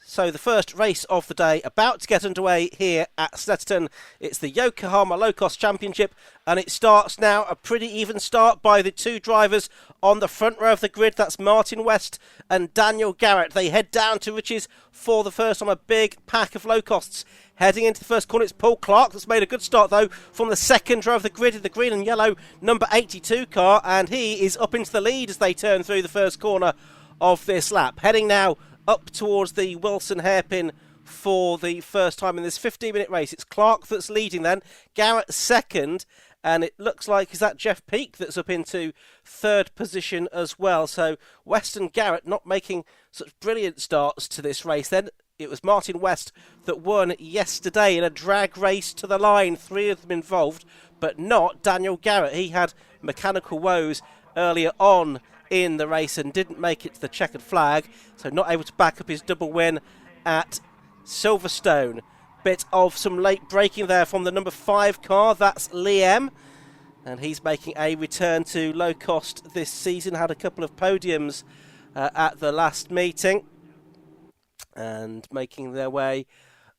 So the first race of the day about to get underway here at Snetterton. It's the Yokohama Locost Championship, and it starts now. A pretty even start by the two drivers on the front row of the grid. That's Martin West and Daniel Garrett. They head down to Riches for the first time. A big pack of Locosts heading into the first corner. It's Paul Clark that's made a good start though from the second row of the grid in the green and yellow number 82 car, and he is up into the lead as they turn through the first corner of this lap. Heading now up towards the Wilson hairpin for the first time in this 15-minute race. It's Clark that's leading then, Garrett second, and it looks like, is that Jeff Peake that's up into third position as well. So West and Garrett not making such brilliant starts to this race then. It was Martin West that won yesterday in a drag race to the line, three of them involved, but not Daniel Garrett. He had mechanical woes earlier on in the race and didn't make it to the checkered flag, so not able to back up his double win at Silverstone. Bit of some late braking there from the number 5 car, that's Liam, and he's making a return to low cost this season. Had a couple of podiums at the last meeting, and making their way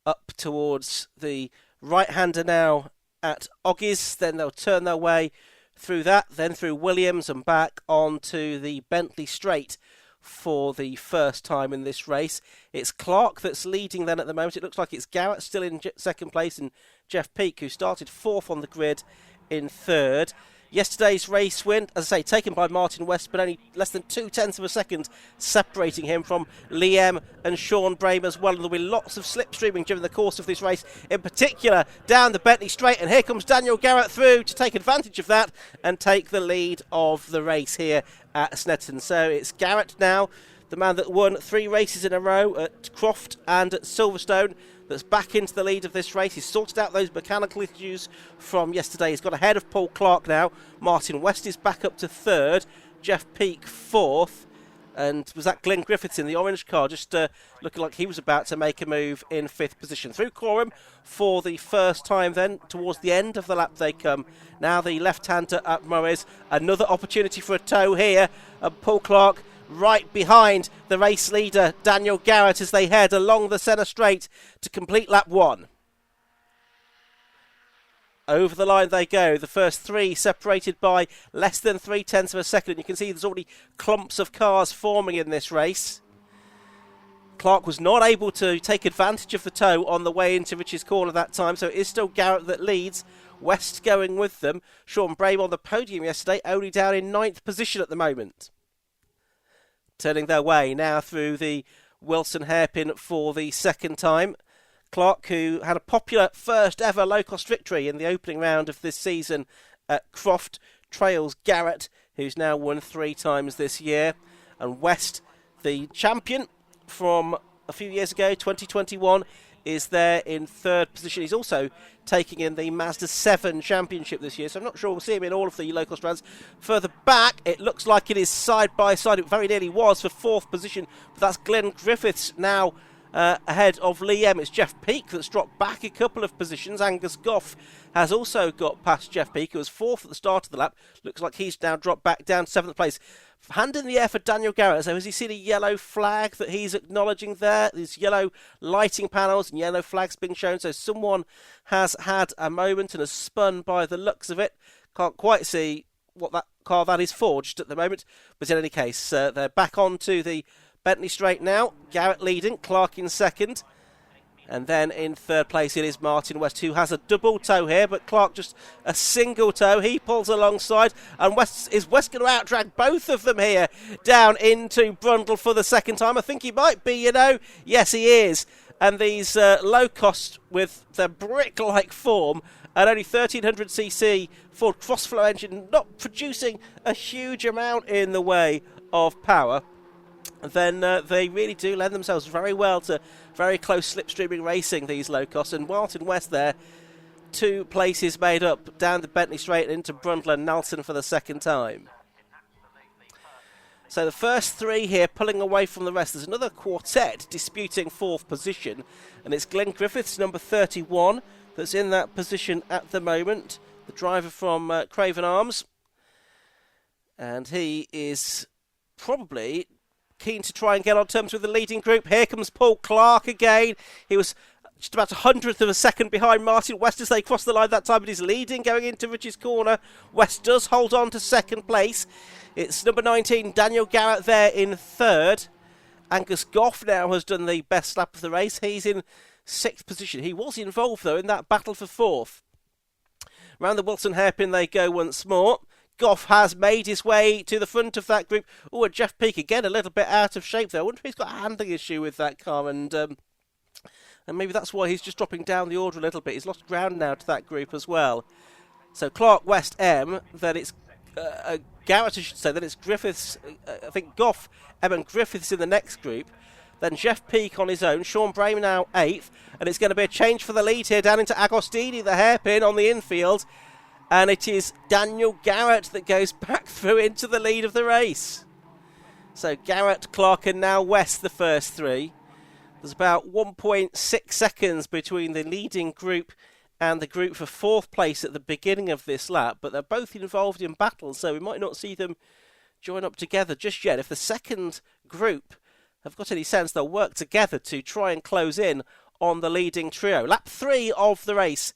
up towards the right-hander now at Oggies. Then they'll turn their way through that, then through Williams and back onto the Bentley Straight for the first time in this race. It's Clark that's leading then at the moment. It looks like it's Garrett still in second place and Jeff Peake, who started fourth on the grid, in third. Yesterday's race win, as I say, taken by Martin West, but only less than 0.2 of a second separating him from Liam and Sean Brame as well. And there'll be lots of slipstreaming during the course of this race, in particular down the Bentley Straight. And here comes Daniel Garrett through to take advantage of that and take the lead of the race here at Snetterton. So it's Garrett now, the man that won 3 races in a row at Croft and at Silverstone, that's back into the lead of this race. He's sorted out those mechanical issues from yesterday. He's got ahead of Paul Clark now. Martin West is back up to third. Jeff Peake fourth. And was that Glenn Griffiths in the orange car, just looking like he was about to make a move in fifth position. Through Coram for the first time then, towards the end of the lap they come. Now the left-hander at Murray's. Another opportunity for a tow here. And Paul Clark right behind the race leader, Daniel Garrett, as they head along the centre straight to complete lap 1. Over the line they go. The first 3 separated by less than 0.3 of a second. And you can see there's already clumps of cars forming in this race. Clark was not able to take advantage of the tow on the way into Rich's corner that time, so it is still Garrett that leads. West going with them. Sean Brame on the podium yesterday, only down in 9th position at the moment. Turning their way now through the Wilson hairpin for the second time. Clark, who had a popular first ever low-cost victory in the opening round of this season at Croft, trails Garrett, who's now won 3 times this year. And West, the champion from a few years ago, 2021, is there in third position. He's also taking in the Mazda 7 Championship this year, so I'm not sure we'll see him in all of the low-cost runs. Further back, it looks like it is side by side. It very nearly was for 4th position, but that's Glenn Griffiths now ahead of Liam. It's Jeff Peake that's dropped back a couple of positions. Angus Goff has also got past Jeff Peake, who was 4th at the start of the lap. Looks like he's now dropped back down to 7th place. Hand in the air for Daniel Garrett. So has he seen a yellow flag that he's acknowledging there? There's yellow lighting panels and yellow flags being shown. So someone has had a moment and has spun by the looks of it. Can't quite see what that car that is forged at the moment. But in any case, they're back onto the Bentley Straight now. Garrett leading, Clark in second. And then in third place it is Martin West, who has a double tow here, but Clark just a single tow. He pulls alongside, and is West going to out-drag both of them here down into Brundle for the second time? I think he might be, you know. Yes, he is. And these low cost with their brick-like form, and only 1300cc Ford Crossflow engine, not producing a huge amount in the way of power, then they really do lend themselves very well to very close slipstreaming racing, these low costs. And Martin West there, 2 places made up down the Bentley Straight and into Brundle and Nelson for the second time. So the first 3 here pulling away from the rest. There's another quartet disputing 4th position, and it's Glenn Griffiths, number 31, that's in that position at the moment, the driver from Craven Arms. And he is probably keen to try and get on terms with the leading group. Here comes Paul Clark again. He was just about a hundredth of a second behind Martin West as they cross the line that time, but he's leading going into Rich's corner. West does hold on to second place. It's number 19, Daniel Garrett, there in third. Angus Goff now has done the best lap of the race. He's in sixth position. He was involved, though, in that battle for fourth. Round the Wilson hairpin they go once more. Goff has made his way to the front of that group. Oh, and Jeff Peake again a little bit out of shape there. I wonder if he's got a handling issue with that car, and maybe that's why he's just dropping down the order a little bit. He's lost ground now to that group as well. So Clark, West, M. Then it's Garrett, I should say. Then it's Griffiths. I think Goff, M and Griffiths in the next group. Then Jeff Peake on his own. Sean Brame now 8th. And it's going to be a change for the lead here down into Agostini, the hairpin on the infield. And it is Daniel Garrett that goes back through into the lead of the race. So Garrett, Clark and now West, the first three. There's about 1.6 seconds between the leading group and the group for fourth place at the beginning of this lap. But they're both involved in battle, so we might not see them join up together just yet. If the second group have got any sense, they'll work together to try and close in on the leading trio. Lap 3 of the race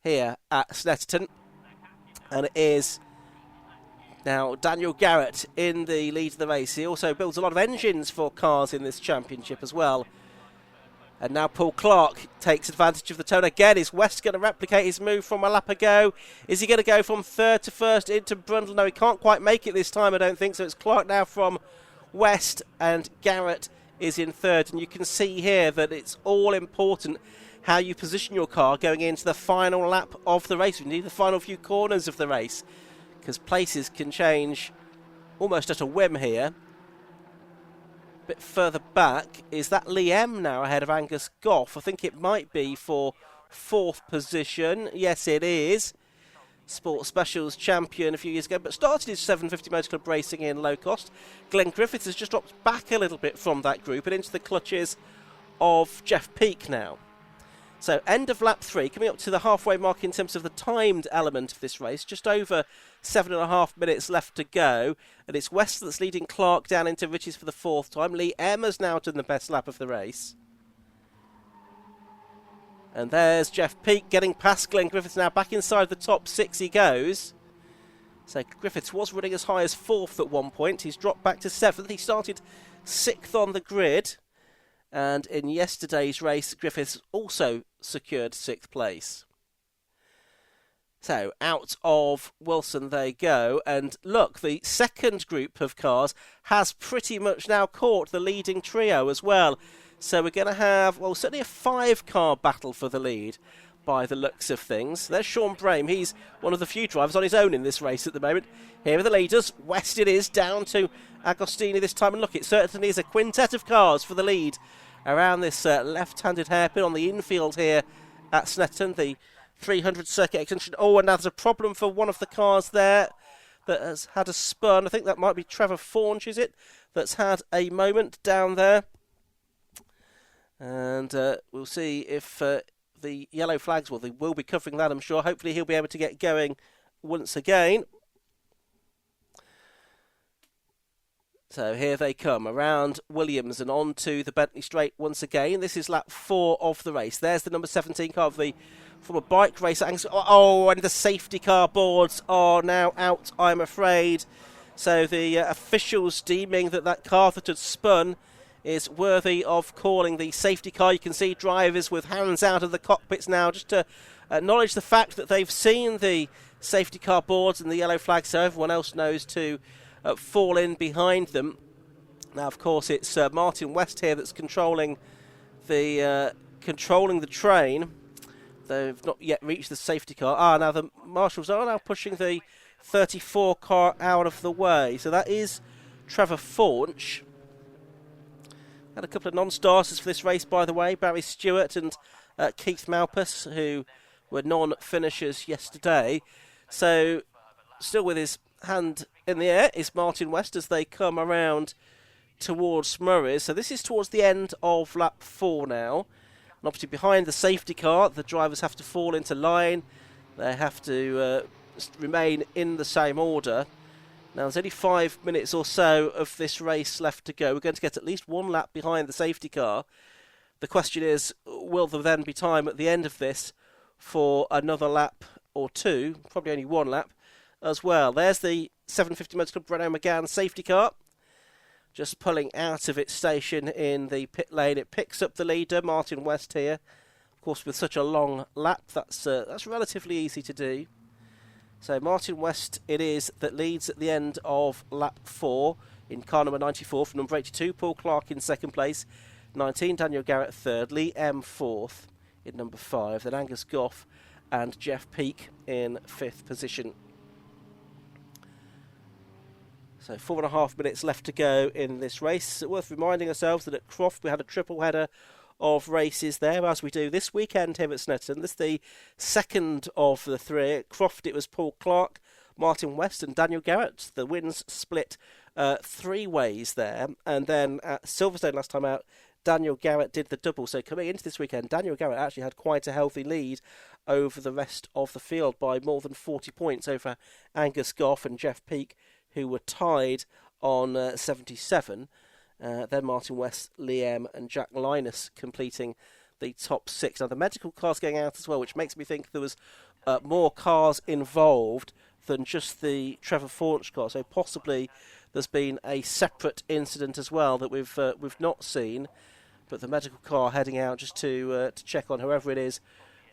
here at Snetterton. And it is now Daniel Garrett in the lead of the race. He also builds a lot of engines for cars in this championship as well. And now Paul Clark takes advantage of the tone again. Is West going to replicate his move from a lap ago? Is he going to go from third to first into Brundle? No, he can't quite make it this time, I don't think. So it's Clark now from West, and Garrett is in third. And you can see here that it's all important how you position your car going into the final lap of the race. We need the final few corners of the race, because places can change almost at a whim here. A bit further back, is that Liam now ahead of Angus Goff? I think it might be for fourth position. Yes, it is. Sports Specials champion a few years ago, but started his 750 Motor Club racing in Locost. Glenn Griffiths has just dropped back a little bit from that group and into the clutches of Jeff Peake now. So end of lap 3, coming up to the halfway mark in terms of the timed element of this race. Just over 7.5 minutes left to go. And it's West that's leading Clark down into Riches for the fourth time. Lee Emma's now done the best lap of the race. And there's Jeff Peake getting past Glenn Griffiths now. Back inside the top 6 he goes. So Griffiths was running as high as 4th at one point. He's dropped back to 7th. He started 6th on the grid. And in yesterday's race, Griffiths also secured 6th place. So out of Wilson they go. And look, the second group of cars has pretty much now caught the leading trio as well. So we're going to have, well, certainly a 5-car battle for the lead by the looks of things. There's Sean Brame. He's one of the few drivers on his own in this race at the moment. Here are the leaders. West it is, down to Agostini this time. And look, it certainly is a quintet of cars for the lead around this left-handed hairpin on the infield here at Snetterton, the 300 circuit extension. Oh, and now there's a problem for one of the cars there that has had a spun. I think that might be Trevor Faunch, is it, that's had a moment down there. And we'll see if the yellow flags, well, they will be covering that, I'm sure. Hopefully he'll be able to get going once again. So here they come around Williams and on to the Bentley Straight once again. This is lap 4 of the race. There's the number 17 car from a bike race. Oh, and the safety car boards are now out, I'm afraid. So the officials deeming that car that had spun is worthy of calling the safety car. You can see drivers with hands out of the cockpits now just to acknowledge the fact that they've seen the safety car boards and the yellow flag, so everyone else knows to fall in behind them. Now, of course, it's Martin West here that's controlling the train. They've not yet reached the safety car. Now the marshals are now pushing the 34 car out of the way. So that is Trevor Faunch. Had a couple of non-starters for this race, by the way. Barry Stewart and Keith Malpas, who were non-finishers yesterday. So still with his hand in the air is Martin West as they come around towards Murray's. So this is towards the end of lap 4 now. And obviously behind the safety car, the drivers have to fall into line. They have to remain in the same order. Now, there's only 5 minutes or so of this race left to go. We're going to get at least one lap behind the safety car. The question is, will there then be time at the end of this for another lap or two? Probably only one lap as well. There's the 750 Motor Club Renault Megane safety car, just pulling out of its station in the pit lane. It picks up the leader, Martin West, here. Of course, with such a long lap, that's relatively easy to do. So Martin West it is that leads at the end of lap 4 in car number 94 from number 82, Paul Clark in second place, 19, Daniel Garrett third, Lee M fourth in number 5, then Angus Goff and Jeff Peake in 5th position. So 4.5 minutes left to go in this race. It's worth reminding ourselves that at Croft we had a triple header of races there, as we do this weekend here at Snetterton. This is the second of the three. At Croft it was Paul Clark, Martin West and Daniel Garrett. The wins split 3 ways there. And then at Silverstone last time out, Daniel Garrett did the double. So coming into this weekend, Daniel Garrett actually had quite a healthy lead over the rest of the field by more than 40 points over Angus Goff and Jeff Peake, who were tied on 77. Then Martin West, Liam and Jack Linus completing the top 6. Now the medical car's going out as well, which makes me think there was more cars involved than just the Trevor Faunch car. So possibly there's been a separate incident as well that we've not seen. But the medical car heading out just to check on whoever it is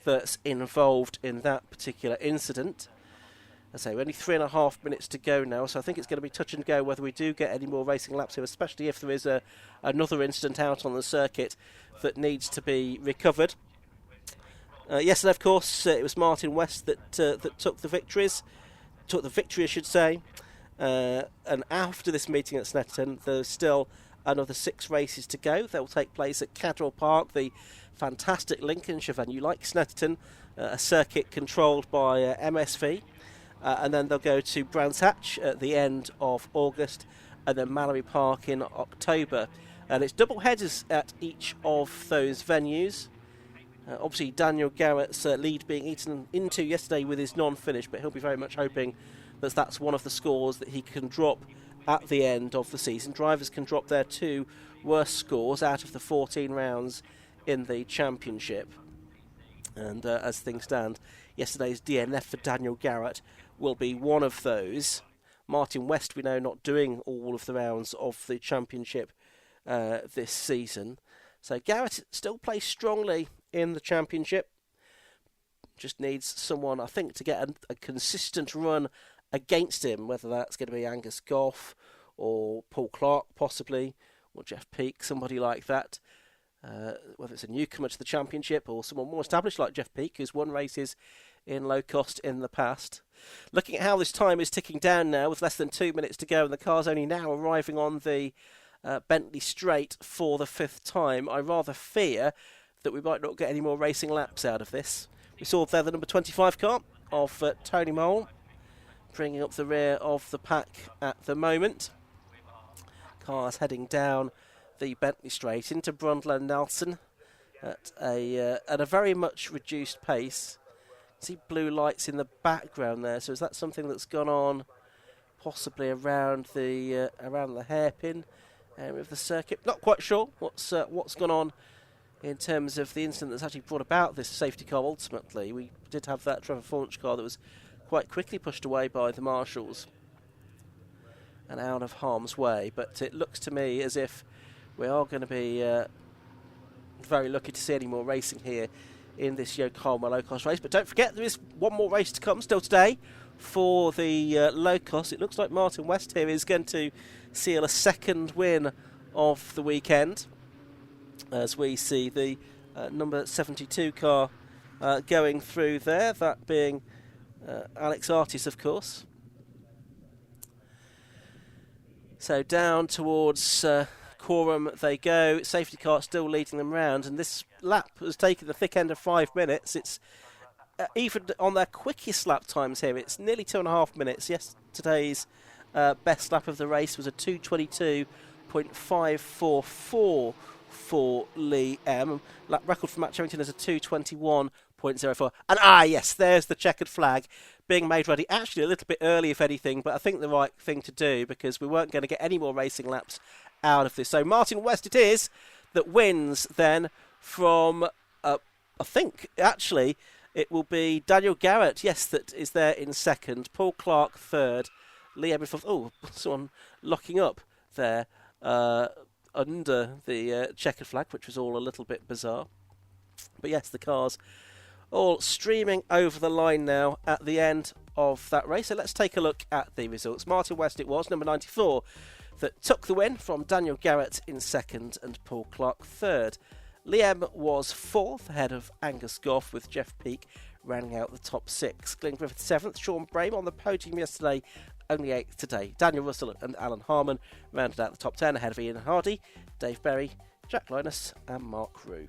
that's involved in that particular incident. I say, we're only 3.5 minutes to go now, so I think it's going to be touch and go whether we do get any more racing laps here, especially if there is another incident out on the circuit that needs to be recovered. Yesterday, of course, it was Martin West that took the victory, I should say. And after this meeting at Snetterton, there's still another 6 races to go. They will take place at Cadwell Park, the fantastic Lincolnshire venue, like Snetterton, a circuit controlled by MSV. And then they'll go to Brands Hatch at the end of August, and then Mallory Park in October. And it's double headers at each of those venues. Obviously, Daniel Garrett's lead being eaten into yesterday with his non-finish, but he'll be very much hoping that that's one of the scores that he can drop at the end of the season. Drivers can drop their 2 worst scores out of the 14 rounds in the championship. And as things stand, yesterday's DNF for Daniel Garrett will be one of those. Martin West, we know, not doing all of the rounds of the championship this season. So Garrett still plays strongly in the championship. Just needs someone, I think, to get a consistent run against him, whether that's going to be Angus Goff or Paul Clark possibly, or Jeff Peake, somebody like that. Whether it's a newcomer to the championship or someone more established like Jeff Peake, who's won races in Locost in the past. Looking at how this time is ticking down now, with less than 2 minutes to go, and the car's only now arriving on the Bentley Straight for the 5th time, I rather fear that we might not get any more racing laps out of this. We saw there the number 25 car of Tony Mole, bringing up the rear of the pack at the moment. Cars heading down the Bentley Straight into Brundle and Nelson at a very much reduced pace. See blue lights in the background there, so is that something that's gone on possibly around the hairpin area of the circuit? Not quite sure what's gone on in terms of the incident that's actually brought about this safety car ultimately. We did have that Trevor Faunch car that was quite quickly pushed away by the marshals and out of harm's way, but it looks to me as if we are going to be very lucky to see any more racing here in this Yokohama Locost race. But don't forget, there is one more race to come still today for the Locost. It looks like Martin West here is going to seal a 2nd win of the weekend, as we see the number 72 car going through there, that being Alex Artis, of course. So down towards Coram they go. Safety car still leading them round, and this lap has taken the thick end of 5 minutes. It's even on their quickest lap times here, it's nearly 2.5 minutes. Yesterday's best lap of the race was a 2:22.544 for Lee M. Lap record for Matt Sherrington is a 2:21.5 0.04. And yes, there's the checkered flag being made ready. Actually, a little bit early, if anything, but I think the right thing to do because we weren't going to get any more racing laps out of this. So Martin West it is that wins then from, I think, actually, it will be Daniel Garrett, yes, that is there in second. Paul Clark third. Liam in fourth. Oh, someone locking up there under the checkered flag, which was all a little bit bizarre. But yes, the cars all streaming over the line now at the end of that race. So let's take a look at the results. Martin West it was, number 94, that took the win from Daniel Garrett in second and Paul Clark third. Liam was fourth, ahead of Angus Goff, with Jeff Peake rounding out the top six. Glenn Griffith seventh, Sean Brame on the podium yesterday, only eighth today. Daniel Russell and Alan Harmon rounded out the top 10, ahead of Ian Hardy, Dave Berry, Jack Linus and Mark Rue.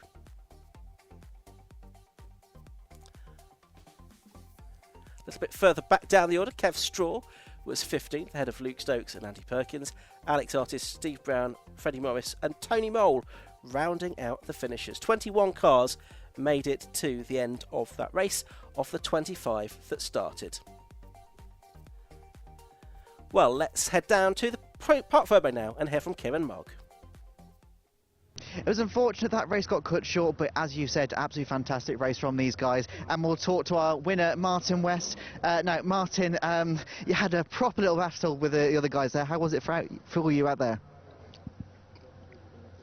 A little bit further back down the order, Kev Straw was 15th, ahead of Luke Stokes and Andy Perkins. Alex Artis, Steve Brown, Freddie Morris and Tony Mole rounding out the finishers. 21 cars made it to the end of that race, of the 25 that started. Well, let's head down to the Park Furbo now and hear from Kim and Mog. It was unfortunate that race got cut short, but as you said, absolutely fantastic race from these guys. And we'll talk to our winner, Martin West. Martin, you had a proper little battle with the other guys there. How was it for you out there?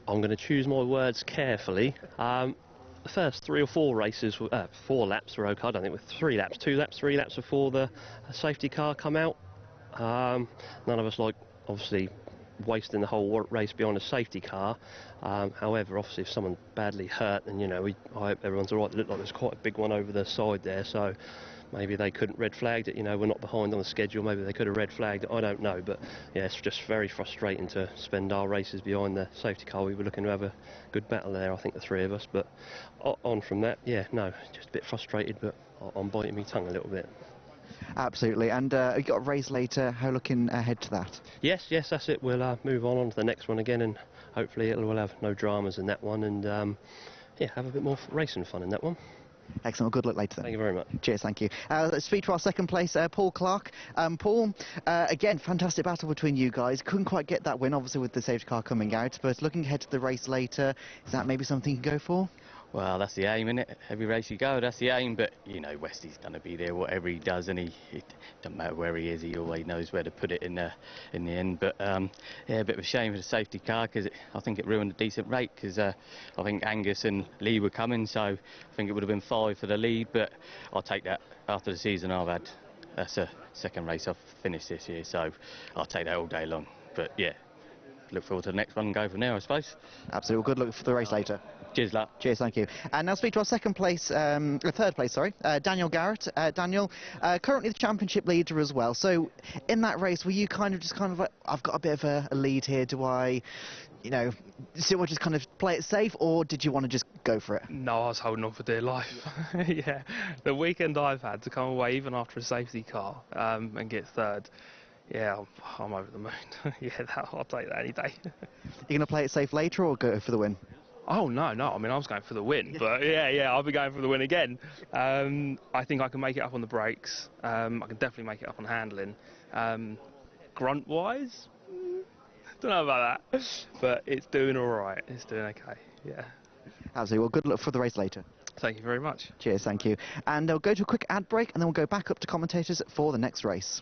I'm going to choose my words carefully. The first 3 or 4 races, 4 laps were okay. I don't think it was 3 laps, 2 laps, 3 laps before the safety car come out. None of us like, obviously, wasting the whole race behind a safety car. However, obviously, if someone's badly hurt, then, you know, I hope everyone's all right. It looked like there's quite a big one over the side there, so maybe they couldn't red flag it. You know, we're not behind on the schedule. Maybe they could have red flagged it. I don't know, but yeah, it's just very frustrating to spend our races behind the safety car. We were looking to have a good battle there, I think, the 3 of us. But on from that, yeah, no, just a bit frustrated, but I'm biting my tongue a little bit. Absolutely, and you got a race later. How looking ahead to that? Yes, that's it. We'll move on to the next one again, and hopefully we'll have no dramas in that one, and yeah, have a bit more racing fun in that one. Excellent. Well, good luck later then. Thank you very much. Cheers, thank you. Let's speak to our second place, Paul Clark. Paul, again, fantastic battle between you guys. Couldn't quite get that win, obviously, with the safety car coming out, but looking ahead to the race later, is that maybe something you can go for? Well, that's the aim, innit? Every race you go, that's the aim. But, you know, Westy's going to be there, whatever he does, and it doesn't matter where he is, he always knows where to put it in the end. But, yeah, a bit of a shame for the safety car, because I think it ruined a decent rate, because I think Angus and Lee were coming, so I think it would have been 5 for the lead. But I'll take that after the season I've had. That's a second race I've finished this year, so I'll take that all day long. But, yeah, look forward to the next one and go from there, I suppose. Absolutely. Well, good luck for the race later. Cheers, lad. Cheers, thank you. And now speak to our third place, Daniel Garrett. Daniel, currently the championship leader as well. So in that race, were you kind of like, I've got a bit of a lead here, do I, you know, still just kind of play it safe, or did you want to just go for it? No, I was holding on for dear life. Yeah, the weekend I've had to come away even after a safety car and get third. Yeah, I'm over the moon. Yeah, I'll take that any day. You going to play it safe later or go for the win? Oh, no. I mean, I was going for the win, but yeah, I'll be going for the win again. I think I can make it up on the brakes. I can definitely make it up on handling. Grunt-wise, don't know about that, but it's doing all right. It's doing okay, yeah. Absolutely. Well, good luck for the race later. Thank you very much. Cheers, thank you. And we'll go to a quick ad break, and then we'll go back up to commentators for the next race.